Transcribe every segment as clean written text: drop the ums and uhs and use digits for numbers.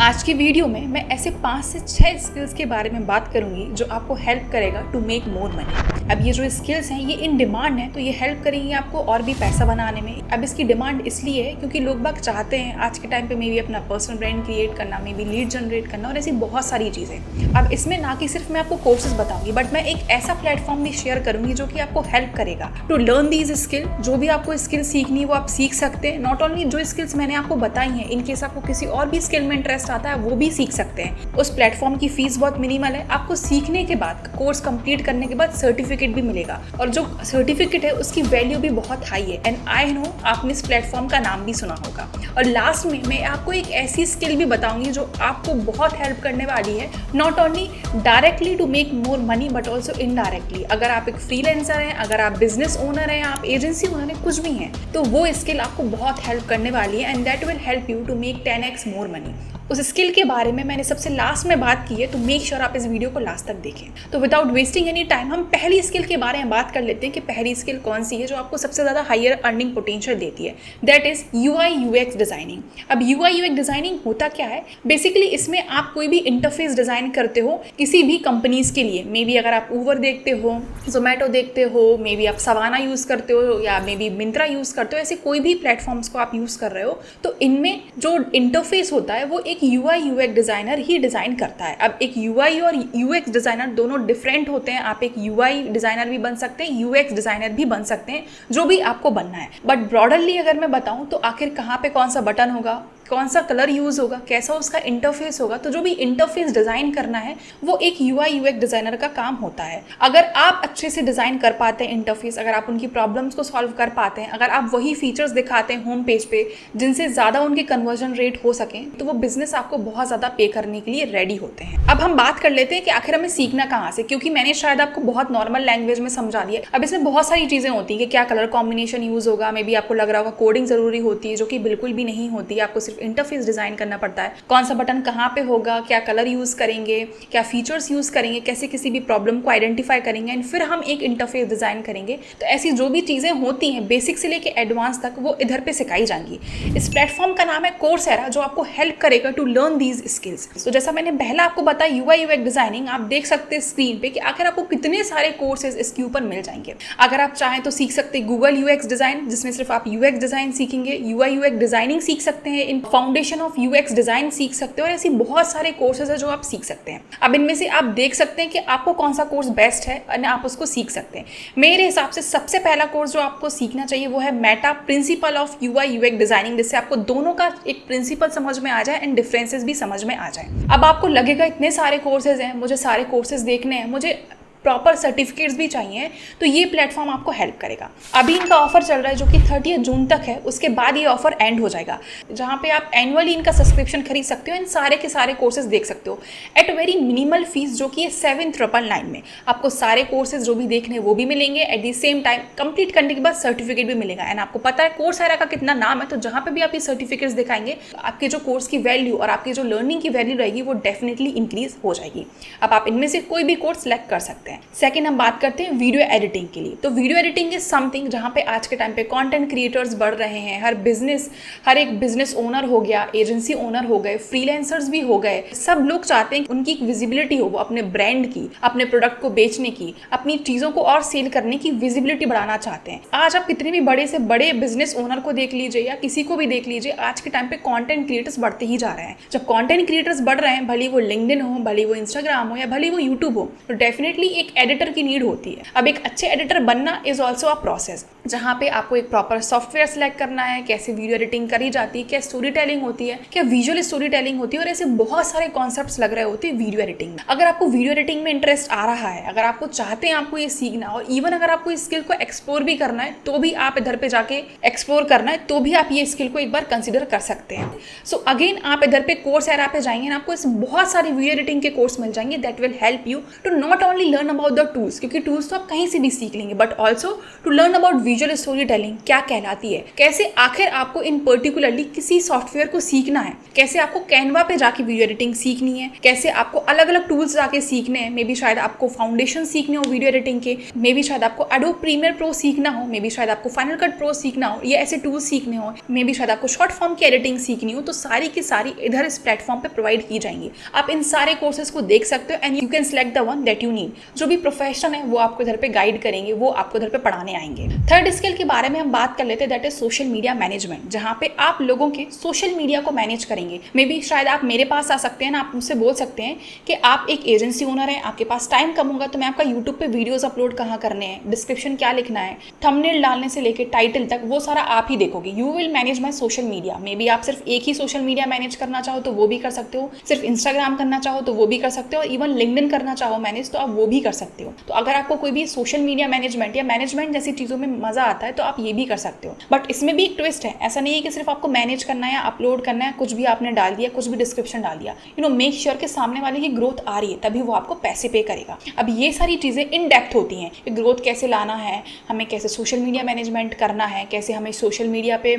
आज की वीडियो में मैं ऐसे 5 से 6 स्किल्स के बारे में बात करूंगी जो आपको हेल्प करेगा टू मेक मोर मनी। अब ये जो स्किल्स हैं ये इन डिमांड हैं, तो ये हेल्प करेंगी आपको और भी पैसा बनाने में। अब इसकी डिमांड इसलिए है क्योंकि लोग बाग चाहते हैं आज के टाइम पे मे भी अपना पर्सनल ब्रांड क्रिएट करना, मे भी लीड जनरेट करना और ऐसी बहुत सारी चीज़ें। अब इसमें ना कि सिर्फ मैं आपको कोर्सेज बताऊंगी, बट मैं एक ऐसा प्लेटफॉर्म भी शेयर करूंगी जो कि आपको हेल्प करेगा टू लर्न दीज स्किल। जो भी आपको स्किल सीखनी है वो आप सीख सकते हैं। नॉट ओनली जो स्किल्स मैंने आपको बताई हैं, इनकेस आपको किसी और भी स्किल में इंटरेस्ट आता है वो भी सीख सकते हैं। उस प्लेटफॉर्म की फीस बहुत मिनिमल है। आपको सीखने के बाद, कोर्स कंप्लीट करने के बाद सर्टिफिकेट भी मिलेगा और जो सर्टिफिकेट है उसकी वैल्यू भी बहुत हाई है। एंड आई नो आपने इस प्लेटफॉर्म का नाम भी सुना होगा। और लास्ट में मैं आपको एक ऐसी स्किल भी बताऊंगी जो आपको बहुत हेल्प करने वाली है, not only directly to make more money but also indirectly. अगर आप एक फ्रीलांसर हैं, अगर आप बिजनेस ओनर हैं, आप एजेंसी ओनर हैं, कुछ भी हैं, तो वो स्किल आपको बहुत हेल्प करने वाली है and that will help you to make 10x more money. उस स्किल के बारे में मैंने सबसे लास्ट में बात की है, तो मेक श्योर आप इस वीडियो को लास्ट तक देखें। तो विदाउट वेस्टिंग एनी टाइम हम पहली स्किल के बारे में बात कर लेते हैं कि पहली स्किल कौन सी है जो आपको सबसे ज़्यादा हायर अर्निंग पोटेंशियल देती है। That is UI UX designing. अब UI UX डिज़ाइनिंग होता क्या है? बेसिकली इसमें आप कोई भी इंटरफेस डिज़ाइन करते हो किसी भी कंपनीज़ के लिए। मे बी अगर आप ऊबर देखते हो, जोमेटो देखते हो, मे बी आप सवाना यूज़ करते हो या मे बी मिंत्रा यूज़ करते हो, ऐसे कोई भी प्लेटफॉर्म्स को आप यूज़ कर रहे हो, तो इनमें जो इंटरफेस होता है वो एक UI UX डिज़ाइनर ही डिज़ाइन करता है। अब एक UI और UX डिज़ाइनर दोनों डिफरेंट होते हैं। आप एक UI डिज़ाइनर भी बन सकते हैं, UX डिज़ाइनर भी बन सकते हैं, जो भी आपको बनना है। बट ब्रॉडरली अगर मैं बताऊं तो आखिर कहाँ पे कौन सा बटन होगा, कौन सा कलर यूज़ होगा, कैसा उसका इंटरफेस होगा, तो जो भी इंटरफेस डिज़ाइन करना है वो एक UI UX डिज़ाइनर का काम होता है। अगर आप अच्छे से डिज़ाइन कर पाते हैं इंटरफेस, अगर आप उनकी प्रॉब्लम्स को सॉल्व कर पाते हैं, अगर आप वही फीचर्स दिखाते हैं होम पेज पे जिनसे ज़्यादा उनके कन्वर्जन रेट हो सकें, तो वो बिजनेस आपको बहुत ज़्यादा पे करने के लिए रेडी होते हैं। अब हम बात कर लेते हैं कि आखिर हमें सीखना कहाँ से, क्योंकि मैंने शायद आपको बहुत नॉर्मल लैंग्वेज में समझा दिया। अब इसमें बहुत सारी चीज़ें होती हैं कि क्या कलर कॉम्बिनेशन यूज़ होगा, मे बी आपको लग रहा होगा कोडिंग ज़रूरी होती है, जो कि बिल्कुल भी नहीं होती है। आपको सिर्फ इंटरफेस डिज़ाइन करना पड़ता है। कौन सा बटन कहाँ पे होगा, क्या कलर यूज़ करेंगे, क्या फीचर्स यूज़ करेंगे, कैसे किसी भी प्रॉब्लम को आइडेंटिफाई करेंगे एंड फिर हम एक इंटरफेस डिज़ाइन करेंगे। तो ऐसी जो भी चीज़ें होती हैं बेसिक से लेके एडवांस तक, वो इधर पे सिखाई जाएंगी। इस प्लेटफॉर्म का नाम है कोर्सेरा, जो आपको हेल्प करेगा टू लर्न दीज स्किल्स। तो जैसा मैंने पहला आपको बताया UI UX डिज़ाइनिंग, आप देख सकते हैं स्क्रीन पे कि आखिर आपको कितने सारे कोर्सेज इसके ऊपर मिल जाएंगे। अगर आप चाहें तो सीख सकते हैं गूगल UX डिज़ाइन, जिसमें सिर्फ आप UX डिज़ाइन सीखेंगे। UI UX डिज़ाइनिंग सीख सकते हैं, इन फाउंडेशन ऑफ UX डिज़ाइन सीख सकते हैं और ऐसी बहुत सारे कोर्सेज है जो आप सीख सकते हैं। अब इनमें से आप देख सकते हैं कि आपको कौन सा कोर्स बेस्ट है और आप उसको सीख सकते हैं। मेरे हिसाब से सबसे पहला कोर्स जो आपको सीखना चाहिए वो है Meta principle of UI UX designing, जिससे आपको दोनों का एक प्रिंसिपल समझ में आ जाए एंड डिफरेंसेस भी समझ में आ जाए। अब आपको लगेगा इतने सारे कोर्सेज हैं, मुझे सारे कोर्सेज देखने हैं, मुझे प्रॉपर सर्टिफिकेट्स भी चाहिए, तो ये प्लेटफॉर्म आपको हेल्प करेगा। अभी इनका ऑफर चल रहा है जो कि 30 जून तक है, उसके बाद ये ऑफर एंड हो जाएगा, जहाँ पे आप एनुअली इनका सब्सक्रिप्शन खरीद सकते हो एंड सारे के सारे कोर्सेज देख सकते हो एट वेरी मिनिमल फीस, जो कि है 7,999 में। आपको सारे कोर्सेज जो भी देखने वो भी मिलेंगे, at the same time complete करने के बाद सर्टिफिकेट भी मिलेगा। एंड आपको पता है कोर्सेरा का कितना नाम है, तो जहाँ पे भी आप ये सर्टिफिकेट्स दिखाएंगे, आपके जो कोर्स की वैल्यू और आपकी जो लर्निंग की वैल्यू रहेगी वो डेफिनेटली इंक्रीज हो जाएगी। अब आप इनमें से कोई भी कोर्स सेलेक्ट कर सकते हैं। सेकंड हम बात करते हैं वीडियो एडिटिंग के लिए। तो वीडियो एडिटिंग इज समथिंग जहाँ पे आज के टाइम पे कंटेंट क्रिएटर्स बढ़ रहे हैं। हर एक बिजनेस ओनर हो गया, एजेंसी ओनर हो गए, फ्रीलांसर्स भी हो गए, सब लोग चाहते हैं उनकी एक विजिबिलिटी हो, वो अपने ब्रांड की, अपने प्रोडक्ट को बेचने की, अपनी चीज़ों को और सेल करने की विजिबिलिटी बढ़ाना चाहते हैं। आज आप कितने भी बड़े से बड़े बिजनेस ओनर को देख लीजिए या किसी को भी देख लीजिए, आज के टाइम पे कंटेंट क्रिएटर्स बढ़ते ही जा रहे हैं। जब कंटेंट क्रिएटर्स बढ़ रहे हैं, भले वो लिंक्डइन हो, भले वो इंस्टाग्राम हो या भले वो यूट्यूब हो, तो डेफिनेटली एक एडिटर की नीड होती है। अब एक अच्छे एडिटर बनना इज ऑल्सो अ प्रोसेस, जहाँ पे आपको एक प्रॉपर सॉफ्टवेयर सेलेक्ट करना है, कैसे वीडियो एडिटिंग करी जाती है, क्या स्टोरी टेलिंग होती है, क्या विजुअल स्टोरी टेलिंग होती है, और ऐसे बहुत सारे कॉन्सेप्ट्स लग रहे होते हैं वीडियो एडिटिंग में। अगर आपको वीडियो एडिटिंग में इंटरेस्ट आ रहा है, अगर आपको चाहते हैं आपको ये सीखना, और इवन अगर आपको इस स्किल को एक्सप्लोर भी करना है, तो भी आप इधर पे जाके एक्सप्लोर करना है, तो भी आप ये स्किल को एक बार कंसिडर कर सकते हैं। सो अगेन आप इधर पे कोर्सेरा पे जाएंगे ना, आपको इस बहुत सारे वीडियो एडिटिंग के कोर्स मिल जाएंगे that will help you to not only learn about the tools, क्योंकि टूल्स तो आप कहीं से भी सीख लेंगे, but also to learn about visual storytelling क्या कहलाती है, कैसे आखिर आपको इन पर्टिकुलरली किसी सॉफ्टवेयर को सीखना है, कैसे आपको कैनवा पे जाके वीडियो एडिटिंग सीखनी है, कैसे आपको अलग अलग टूल्स जाके सीखने हैं, मे बी शायद आपको फाउंडेशन सीखने हो वीडियो एडिटिंग के, मे बी शायद आपको एडोब प्रीमियर प्रो सीखना हो, मे बी शायद आपको फाइनल कट प्रो सीखना हो, ये ऐसे टूल्स सीखने हो, मे बी शायद आपको शॉर्ट फॉर्म की एडिटिंग सीखनी हो, तो सारी की सारी इधर इस प्लेटफॉर्म पे प्रोवाइड की जाएंगी। आप इन सारे कोर्सेज को देख सकते हो and you can select the one that you need. जो भी प्रोफेशन है वो आपको इधर पे गाइड करेंगे, वो आपको इधर पे पढ़ाने आएंगे। थर्ड स्किल के बारे में हम बात कर लेते हैं, that is social media management, जहाँ पे आप लोगों के सोशल मीडिया को मैनेज करेंगे। मे बी शायद आप मेरे पास आ सकते हैं ना, आप मुझसे बोल सकते हैं कि आप एक एजेंसी ओनर हैं, आपके पास टाइम कम होगा, तो मैं आपका यूट्यूब पे वीडियोस अपलोड कहाँ करने हैं, डिस्क्रिप्शन क्या लिखना है, थंबनेल डालने से लेकर टाइटल तक वो सारा आप ही देखोगे। You will manage my social media. May be आप सिर्फ एक ही सोशल मीडिया मैनेज करना चाहो तो वो भी कर सकते हो, सिर्फ इंस्टाग्राम करना चाहो तो वो भी कर सकते हो, इवन लिंक्डइन करना चाहो मैनेज तो आप वो भी कर सकते हो। तो अगर आपको कोई भी सोशल मीडिया मैनेजमेंट या मैनेजमेंट जैसी चीज़ों में मजा आता है तो आप ये भी कर सकते हो। बट इसमें भी एक ट्विस्ट है, ऐसा नहीं है कि सिर्फ आपको मैनेज करना है या अपलोड करना है, कुछ भी आपने डाल दिया, कुछ भी डिस्क्रिप्शन डाल दिया। मेक श्योर कि सामने वाले की ग्रोथ आ रही है, तभी वो आपको पैसे पे करेगा। अब ये सारी चीज़ें इन डेप्थ होती हैं कि ग्रोथ कैसे लाना है, हमें कैसे सोशल मीडिया मैनेजमेंट करना है, कैसे हमें सोशल मीडिया पे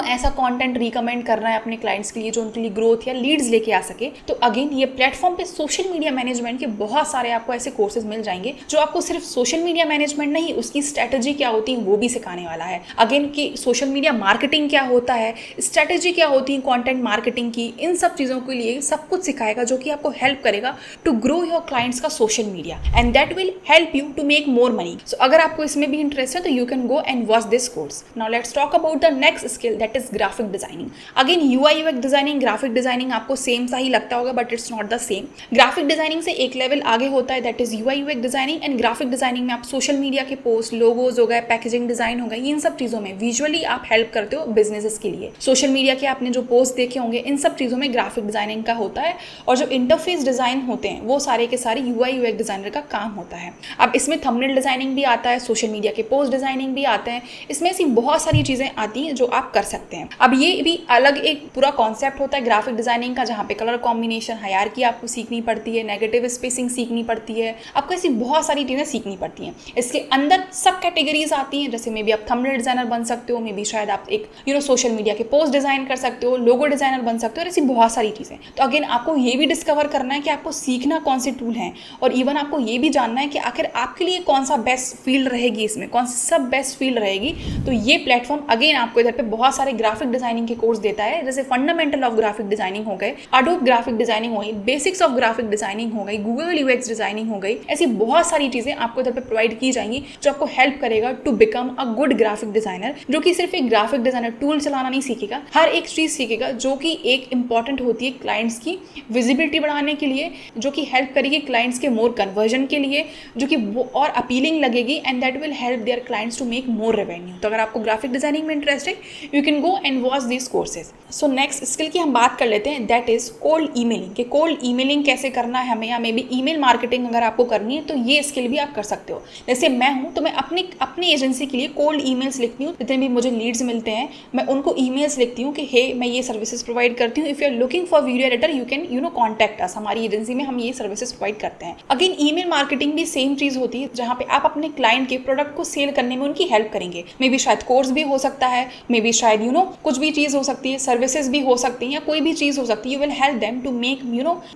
ऐसा कंटेंट रिकमेंड करना है अपने क्लाइंट्स के लिए जो उनके लिए ग्रोथ या लीड्स लेके आ सके। तो अगेन ये प्लेटफॉर्म पे सोशल मीडिया मैनेजमेंट के बहुत सारे आपको ऐसे कोर्सेज मिल जाएंगे जो आपको सिर्फ सोशल मीडिया मैनेजमेंट नहीं, उसकी स्ट्रैटेजी क्या होती है वो भी सिखाने वाला है। अगेन कि सोशल मीडिया मार्केटिंग क्या होता है, स्ट्रैटेजी क्या होती है कंटेंट मार्केटिंग की, इन सब चीज़ों के लिए सब कुछ सिखाएगा जो कि आपको हेल्प करेगा टू ग्रो योर क्लाइंट्स का social media and that will help you to make more money. So अगर आपको इसमें भी इंटरेस्ट है तो you can go and watch this course. Now let's talk about the next skill, that is graphic designing. Again UI UX designing, graphic designing आपको same सा ही लगता होगा but it's not the same. Graphic designing से एक level आगे होता है, that is UI UX designing. And graphic designing में आप सोशल मीडिया के पोस्ट, लोगोज हो गए, पैकेजिंग डिजाइन हो गए, इन सब चीजों में विजुअली आप हेल्प करते हो बिजनेसेस के लिए। सोशल मीडिया के आपने जो पोस्ट देखे होंगे इन सब चीजों में ग्राफिक डिजाइनिंग का होता है, और जो इंटरफेस डिजाइन होते हैं वो सारे के सारे UI UX डिजाइनर का काम होता है। अब इसमें थंबनेल डिजाइनिंग भी आता है, सोशल मीडिया के पोस्ट डिजाइनिंग भी आता है, इसमें ऐसी बहुत सारी चीजें आती हैं जो आप कर सकते हैं। अब ये भी अलग एक पूरा कॉन्सेप्ट होता है ग्राफिक डिजाइनिंग का, जहाँ पे कलर कॉम्बिनेशन, हायरार्की आपको सीखनी पड़ती है, नेगेटिव स्पेसिंग सीखनी पड़ती है, आपको ऐसी बहुत सारी चीज़ें सीखनी पड़ती हैं। इसके अंदर सब कैटेगरीज आती हैं, जैसे मे बी आप थंबनेल डिजाइनर बन सकते हो, मे बी शायद आप एक सोशल मीडिया के पोस्ट डिजाइन कर सकते हो, लोगो डिजाइनर बन सकते हो, और ऐसी बहुत सारी चीज़ें। तो अगेन आपको ये भी डिस्कवर करना है कि आपको सीखना कौन से टूल हैं, और इवन आपको ये भी जानना है कि आखिर आपके लिए कौन सा बेस्ट फील्ड रहेगी, इसमें कौन सी सब बेस्ट फील्ड रहेगी। तो ये प्लेटफॉर्म अगेन आपको इधर पे बहुत सारे ग्राफिक डिजाइनिंग के कोर्स देता है, जैसे फंडामेंटल ऑफ ग्राफिक डिजाइनिंग हो गए, एडोब ग्राफिक डिजाइनिंग हो गई, बेसिक्स ऑफ ग्राफिक डिजाइनिंग हो गई, गूगल यूएक्स डिजाइनिंग हो गई। ऐसी बहुत सारी चीजें आपको इधर पे प्रोवाइड की जाएंगी जो आपको हेल्प करेगा to become a good graphic designer, जो कि सिर्फ एक ग्राफिक डिजाइनर टूल चलाना नहीं सीखेगा, हर एक चीज सीखेगा जो कि एक इंपॉर्टेंट होती है क्लाइंट्स की विजिबिलिटी बढ़ाने के लिए, जो कि हेल्प करेगी क्लाइंट्स के मोर कन्वर्जन के लिए, जो कि वो और अपीलिंग लगेगी and that will help their clients to make more revenue. तो अगर आपको ग्राफिक डिजाइनिंग में इंटरेस्ट है you can go and watch this courses. So next skill की हम बात कर लेते हैं, दैट इज कोल्ड ईमेलिंग। कि कोल्ड ईमेलिंग कैसे करना है हमें, या मे बी ईमेल मार्केटिंग अगर आपको करनी है तो ये स्किल भी आप कर सकते हो। जैसे मैं हूँ तो मैं अपनी एजेंसी के लिए कोल्ड ईमेल्स लिखती हूँ, जितने भी मुझे लीड्स मिलते हैं मैं उनको ईमेल्स लिखती हूँ कि हे मैं ये सर्विसेज प्रोवाइड करती हूँ, if you are looking for video editor you can contact us, हमारी एजेंसी में हम ये सर्विसेज प्रोवाइड करते हैं। अगेन ईमेल मार्केटिंग भी सेम चीज होती है, जहाँ पे आप अपने क्लाइंट के प्रोडक्ट को सेल करने में उनकी हेल्प करेंगे। मे बी शायद कोर्स भी हो सकता है, मे बी शायद कुछ भी चीज हो सकती है, सर्विसेज भी हो सकती है, या कोई भी चीज हो सकती है। You will help them to make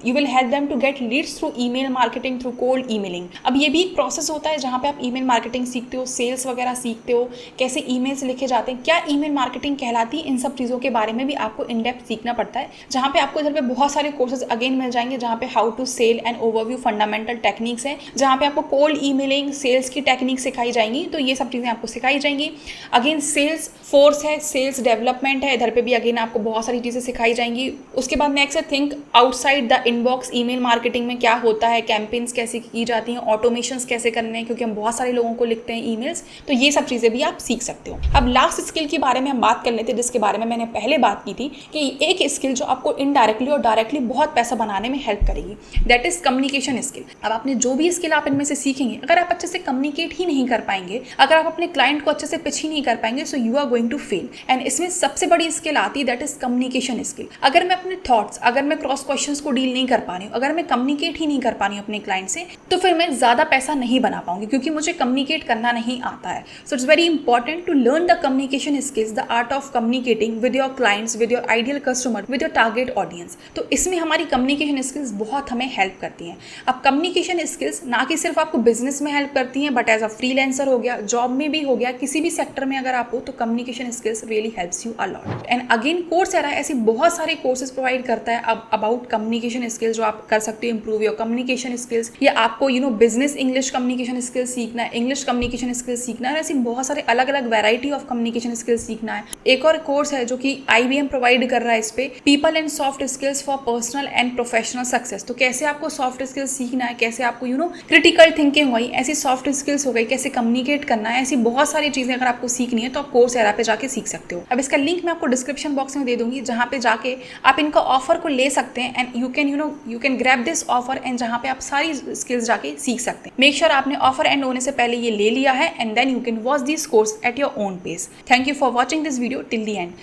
you will help them to get leads through email marketing, through cold emailing. अब ये भी एक प्रोसेस होता है जहाँ पे आप ईमेल मार्केटिंग सीखते हो, सेल्स वगैरह सीखते हो, कैसे ईमेल्स लिखे जाते हैं, क्या ईमेल मार्केटिंग कहलाती है, इन सब चीज़ों के बारे में भी आपको इन डेप्थ सीखना पड़ता है। जहाँ पे आपको इधर पे बहुत सारे कोर्सेज अगेन मिल जाएंगे, जहाँ पे how to sell and overview fundamental techniques है, जहाँ पे आपको कोल्ड ईमेलिंग, सेल्स की टेक्निक सिखाई जाएंगी। तो ये सब चीज़ें आपको सिखाई जाएंगी। अगेन सेल्स फोर्स है, सेल्स डेवलपमेंट है, इधर पे भी अगेन आपको बहुत सारी चीज़ें सिखाई जाएंगी। उसके बाद नेक्स्ट है think outside the inbox. Email marketing में क्या होता है, कैंपेन्स कैसे की जाती हैं, ऑटोमेशंस कैसे करने हैं, क्योंकि हम बहुत सारे लोगों को लिखते हैं ईमेल्स। तो ये सब चीज़ें भी आप सीख सकते हो। अब लास्ट स्किल के बारे में हम बात कर लेते हैं, जिसके बारे में मैंने पहले बात की थी कि एक स्किल जो आपको इनडायरेक्टली और डायरेक्टली बहुत पैसा बनाने में हेल्प करेगी, दैट इज कम्युनिकेशन स्किल। अब आपने जो भी स्किल आप इनमें से सीखेंगे, अगर आप अच्छे से कम्युनिकेट ही नहीं कर पाएंगे, अगर आप अपने क्लाइंट को अच्छे से पिच ही नहीं कर पाएंगे, so you are going to fail. And इसमें सबसे बड़ी स्किल आती है, दैट इज कम्युनिकेशन स्किल। अगर मैं अपने थॉट्स, अगर मैं क्रॉस क्वेश्चंस को डील नहीं कर पा रही हूँ, अगर मैं कम्युनिकेट ही नहीं कर पा रही हूँ अपने क्लाइंट से, तो फिर मैं ज़्यादा पैसा नहीं बना पाऊंगी, क्योंकि मुझे कम्युनिकेट करना नहीं आता है। So it's very important to learn the communication skills, the art of communicating with your clients, with your ideal customer, with your target audience. तो इसमें हमारी कम्युनिकेशन स्किल्स बहुत हमें हेल्प करती हैं। अब कम्युनिकेशन स्किल्स ना कि सिर्फ आपको बिजनेस में हेल्प करती हैं, बट एज अ फ्रीलांसर हो गया, जॉब में भी हो गया, किसी भी सेक्टर में अगर आप हो, तो communication skills really helps you a lot. And again Coursera ऐसे बहुत सारे कोर्सेज प्रोवाइड करता है अब अबाउट कम्युनिकेशन स्किल्स, जो आप कर सकते हो इंप्रूव योर कम्युनिकेशन स्किल्स, या आपको बिजनेस इंग्लिश कम्युनिकेशन स्किल्स सीखना है, इंग्लिश कम्युनिकेशन स्किल्स सीखना है, ऐसे बहुत सारे अलग अलग वैरायटी ऑफ कम्युनिकेशन स्किल्स सीखना है। एक और कोर्स है जो कि IBM प्रोवाइड कर रहा है, इस पे people and soft skills for personal and professional success. तो कैसे आपको सॉफ्ट स्किल्स सीखना है, कैसे आपको क्रिटिकल थिंकिंग हुई, ऐसी सॉफ्ट स्किल्स हो गई, कैसे कम्युनिकेट करना है, ऐसी बहुत सारी चीजें अगर आपको सीखनी है तो आप कोर्सेरा पे जाके सीख सकते हो। अब इसका लिंक मैं आपको डिस्क्रिप्शन बॉक्स में दे दूंगी, जहां पे जाके आप इनका ऑफर को ले सकते हैं and you can grab this offer, and जहां पे आप सारी स्किल्स जाके सीख सकते हैं। मेक श्योर आपने ऑफर एंड होने से पहले ये ले लिया है, and then you can watch this course at your own pace. Thank you for watching this video till the and.